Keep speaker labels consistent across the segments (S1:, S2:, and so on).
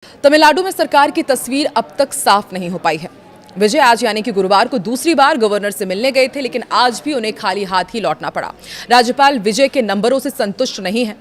S1: तमिलनाडु में सरकार की तस्वीर अब तक साफ नहीं हो पाई है। विजय आज यानी कि गुरुवार को दूसरी बार गवर्नर से मिलने गए थे, लेकिन आज भी उन्हें खाली हाथ ही लौटना पड़ा। राज्यपाल विजय के नंबरों से संतुष्ट नहीं है।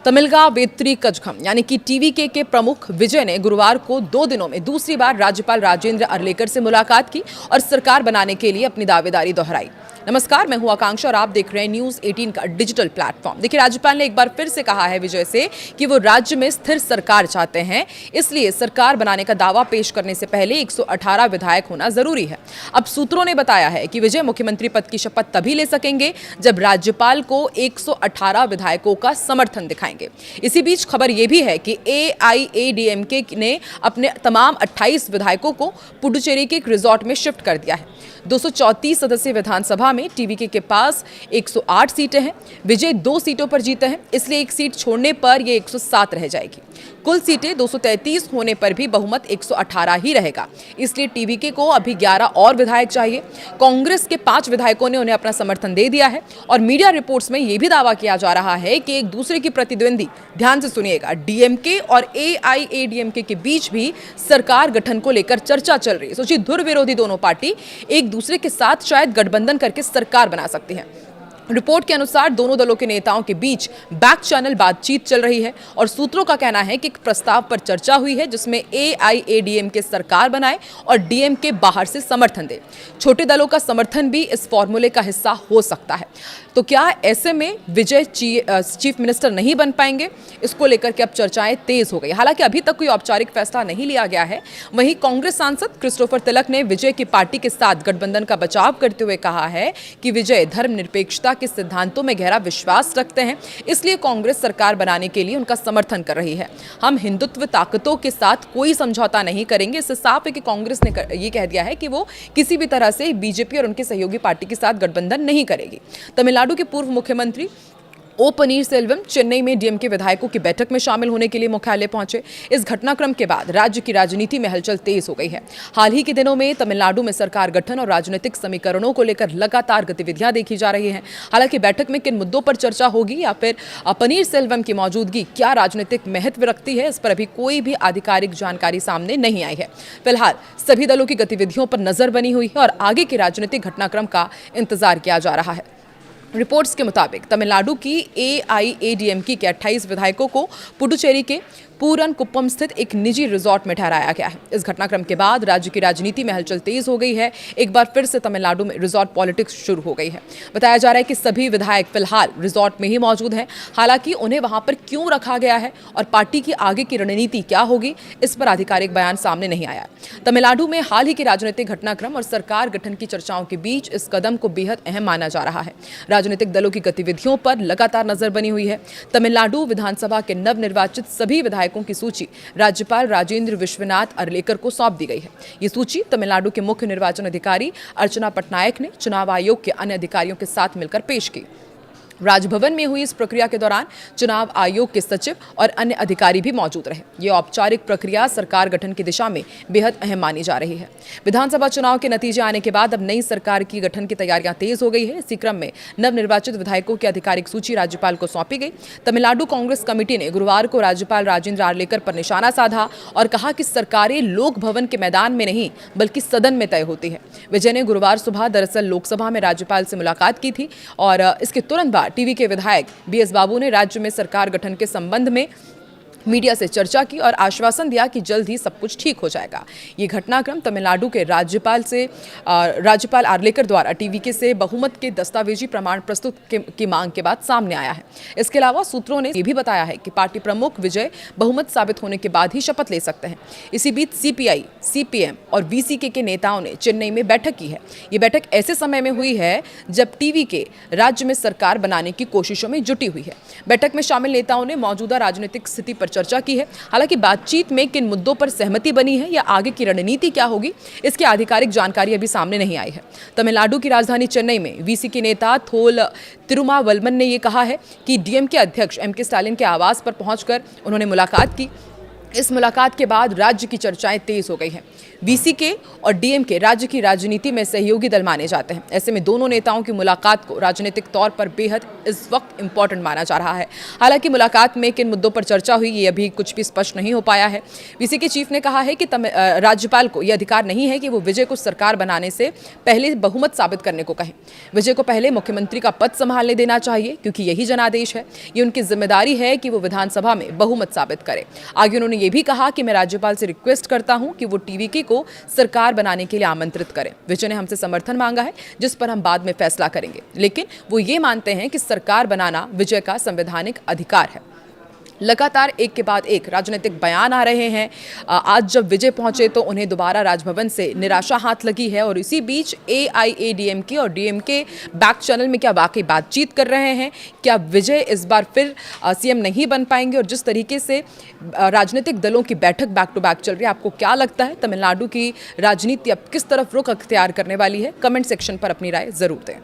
S1: तमिलगा वेत्री कजघम यानी कि टीवीके के प्रमुख विजय ने गुरुवार को 2 दिनों में दूसरी बार राज्यपाल राजेंद्र अरलेकर से मुलाकात की और सरकार बनाने के लिए अपनी दावेदारी दोहराई। नमस्कार, मैं हूं आकांक्षा और आप देख रहे हैं न्यूज 18 का डिजिटल प्लेटफॉर्म। देखिए, राज्यपाल ने एक बार फिर से कहा है विजय से कि वो राज्य में स्थिर सरकार चाहते हैं, इसलिए सरकार बनाने का दावा पेश करने से पहले 118 विधायक होना जरूरी है। अब सूत्रों ने बताया है कि विजय मुख्यमंत्री पद की शपथ तभी ले सकेंगे जब राज्यपाल को 118 विधायकों का समर्थन दिखाएंगे। इसी बीच खबर यह भी है कि AIADMK ने अपने तमाम 28 विधायकों को पुडुचेरी के एक रिजॉर्ट में शिफ्ट कर दिया है। 234 सदस्यीय विधानसभा में टीवीके के पास 108 सीटें हैं। विजय 2 सीटों पर जीते हैं, इसलिए एक सीट छोड़ने पर यह 107 रह जाएगी। कुल सीटें 233 होने पर भी बहुमत 118 ही रहेगा, इसलिए टीवीके को अभी 11 और विधायक चाहिए। कांग्रेस के 5 विधायकों ने उन्हें अपना समर्थन दे दिया है और मीडिया रिपोर्ट्स में यह भी दावा किया जा रहा है कि एक दूसरे की प्रतिद्वंदी, ध्यान से सुनिएगा, डीएमके और AIADMK के बीच भी सरकार गठन को लेकर चर्चा चल रही है। सोचिए, धुर विरोधी दोनों पार्टी एक दूसरे के साथ शायद गठबंधन करके सरकार बना सकती है। रिपोर्ट के अनुसार दोनों दलों के नेताओं के बीच बैक चैनल बातचीत चल रही है और सूत्रों का कहना है कि एक प्रस्ताव पर चर्चा हुई है जिसमें AIADMK सरकार बनाए और DMK बाहर से समर्थन दे। छोटे दलों का समर्थन भी इस फॉर्मूले का हिस्सा हो सकता है। तो क्या ऐसे में विजय चीफ मिनिस्टर नहीं बन पाएंगे? इसको लेकर के अब चर्चाएं तेज हो गई। हालांकि अभी तक कोई औपचारिक फैसला नहीं लिया गया है। वहीं कांग्रेस सांसद क्रिस्टोफर तिलक ने विजय की पार्टी के साथ गठबंधन का बचाव करते हुए कहा है कि विजय धर्मनिरपेक्षता के सिद्धांतों में गहरा विश्वास रखते हैं, इसलिए कांग्रेस सरकार बनाने के लिए उनका समर्थन कर रही है। हम हिंदुत्व ताकतों के साथ कोई समझौता नहीं करेंगे। इससे साफ है कि कांग्रेस ने ये कह दिया है कि वो किसी भी तरह से बीजेपी और उनके सहयोगी पार्टी के साथ गठबंधन नहीं करेगी। तमिलनाडु के पूर्व मुख्यमंत्री ओ पनीरसेल्वम चेन्नई में डीएमके विधायकों की बैठक में शामिल होने के लिए मुख्यालय पहुंचे। इस घटनाक्रम के बाद राज्य की राजनीति में हलचल तेज हो गई है। हाल ही के दिनों में तमिलनाडु में सरकार गठन और राजनीतिक समीकरणों को लेकर लगातार गतिविधियां देखी जा रही हैं। हालांकि बैठक में किन मुद्दों पर चर्चा होगी या फिर पनीरसेल्वम की मौजूदगी क्या राजनीतिक महत्व रखती है, इस पर अभी कोई भी आधिकारिक जानकारी सामने नहीं आई है। फिलहाल सभी दलों की गतिविधियों पर नजर बनी हुई है और आगे के राजनीतिक घटनाक्रम का इंतजार किया जा रहा है। रिपोर्ट्स के मुताबिक तमिलनाडु की AIADMK के 28 विधायकों को पुडुचेरी के पूरन कुप्पम स्थित एक निजी रिजॉर्ट में ठहराया गया है। इस घटनाक्रम के बाद राज्य की राजनीति में हलचल तेज हो गई है। एक बार फिर से तमिलनाडु में रिजॉर्ट पॉलिटिक्स शुरू हो गई है। बताया जा रहा है कि सभी विधायक फिलहाल रिजॉर्ट में ही मौजूद हैं। हालांकि उन्हें वहां पर क्यों रखा गया है और पार्टी की आगे की रणनीति क्या होगी, इस पर आधिकारिक बयान सामने नहीं आया। तमिलनाडु में हाल ही के राजनीतिक घटनाक्रम और सरकार गठन की चर्चाओं के बीच इस कदम को बेहद अहम माना जा रहा है। राजनीतिक दलों की गतिविधियों पर लगातार नजर बनी हुई है। तमिलनाडु विधानसभा के नवनिर्वाचित सभी विधायकों की सूची राज्यपाल राजेंद्र विश्वनाथ अरलेकर को सौंप दी गई है। ये सूची तमिलनाडु के मुख्य निर्वाचन अधिकारी अर्चना पटनायक ने चुनाव आयोग के अन्य अधिकारियों के साथ मिलकर पेश की। राजभवन में हुई इस प्रक्रिया के दौरान चुनाव आयोग के सचिव और अन्य अधिकारी भी मौजूद रहे। यह औपचारिक प्रक्रिया सरकार गठन की दिशा में बेहद अहम मानी जा रही है। विधानसभा चुनाव के नतीजे आने के बाद अब नई सरकार की गठन की तैयारियां तेज हो गई है। इसी क्रम में नवनिर्वाचित विधायकों की आधिकारिक सूची राज्यपाल को सौंपी गई। तमिलनाडु कांग्रेस कमेटी ने गुरुवार को राज्यपाल राजेंद्र आर्लेकर पर निशाना साधा और कहा कि सरकारें लोक भवन के मैदान में नहीं बल्कि सदन में तय होती है। विजय ने गुरुवार सुबह दरअसल लोकसभा में राज्यपाल से मुलाकात की थी और इसके तुरंत बाद टीवी के विधायक BS बाबू ने राज्य में सरकार गठन के संबंध में मीडिया से चर्चा की और आश्वासन दिया कि जल्द ही सब कुछ ठीक हो जाएगा। ये घटनाक्रम तमिलनाडु के राज्यपाल आर्लेकर द्वारा टीवीके से बहुमत के दस्तावेजी प्रमाण प्रस्तुत की मांग के बाद सामने आया है। इसके अलावा सूत्रों ने यह भी बताया है कि पार्टी प्रमुख विजय बहुमत साबित होने के बाद ही शपथ ले सकते हैं। इसी बीच CPI, CPM और VCK के नेताओं ने चेन्नई में बैठक की है। ये बैठक ऐसे समय में हुई है जब टीवीके राज्य में सरकार बनाने की कोशिशों में जुटी हुई है। बैठक में शामिल नेताओं ने मौजूदा राजनीतिक स्थिति पर चर्चा की है। हालांकि बातचीत में किन मुद्दों पर सहमति बनी है या आगे की रणनीति क्या होगी, इसकी आधिकारिक जानकारी अभी सामने नहीं आई है। तमिलनाडु की राजधानी चेन्नई में VCK नेता थोल तिरुमावलमन ने यह कहा है कि DMK अध्यक्ष MK स्टालिन के आवास पर पहुंचकर उन्होंने मुलाकात की। इस मुलाकात के बाद राज्य की चर्चाएं तेज हो गई हैं। वीसीके और डीएमके राज्य की राजनीति में सहयोगी दल माने जाते हैं। ऐसे में दोनों नेताओं की मुलाकात को राजनीतिक तौर पर बेहद इस वक्त इंपॉर्टेंट माना जा रहा है। हालांकि मुलाकात में किन मुद्दों पर चर्चा हुई ये अभी कुछ भी स्पष्ट नहीं हो पाया है। वीसीके चीफ ने कहा है कि राज्यपाल को यह अधिकार नहीं है कि वो विजय को सरकार बनाने से पहले बहुमत साबित करने को कहें। विजय को पहले मुख्यमंत्री का पद संभालने देना चाहिए, क्योंकि यही जनादेश है। ये उनकी जिम्मेदारी है कि वो विधानसभा में बहुमत साबित करे। आगे उन्होंने ये भी कहा कि मैं राज्यपाल से रिक्वेस्ट करता हूं कि वो टीवीके को सरकार बनाने के लिए आमंत्रित करें। विजय ने हमसे समर्थन मांगा है, जिस पर हम बाद में फैसला करेंगे, लेकिन वो ये मानते हैं कि सरकार बनाना विजय का संवैधानिक अधिकार है। लगातार एक के बाद एक राजनीतिक बयान आ रहे हैं। आज जब विजय पहुंचे तो उन्हें दोबारा राजभवन से निराशा हाथ लगी है, और इसी बीच एआईएडीएमके और डीएमके बैक चैनल में क्या वाकई बातचीत कर रहे हैं? क्या विजय इस बार फिर सीएम नहीं बन पाएंगे? और जिस तरीके से राजनीतिक दलों की बैठक बैक टू बैक चल रही है, आपको क्या लगता है तमिलनाडु की राजनीति अब किस तरफ रुख अख्तियार करने वाली है? कमेंट सेक्शन पर अपनी राय जरूर दें।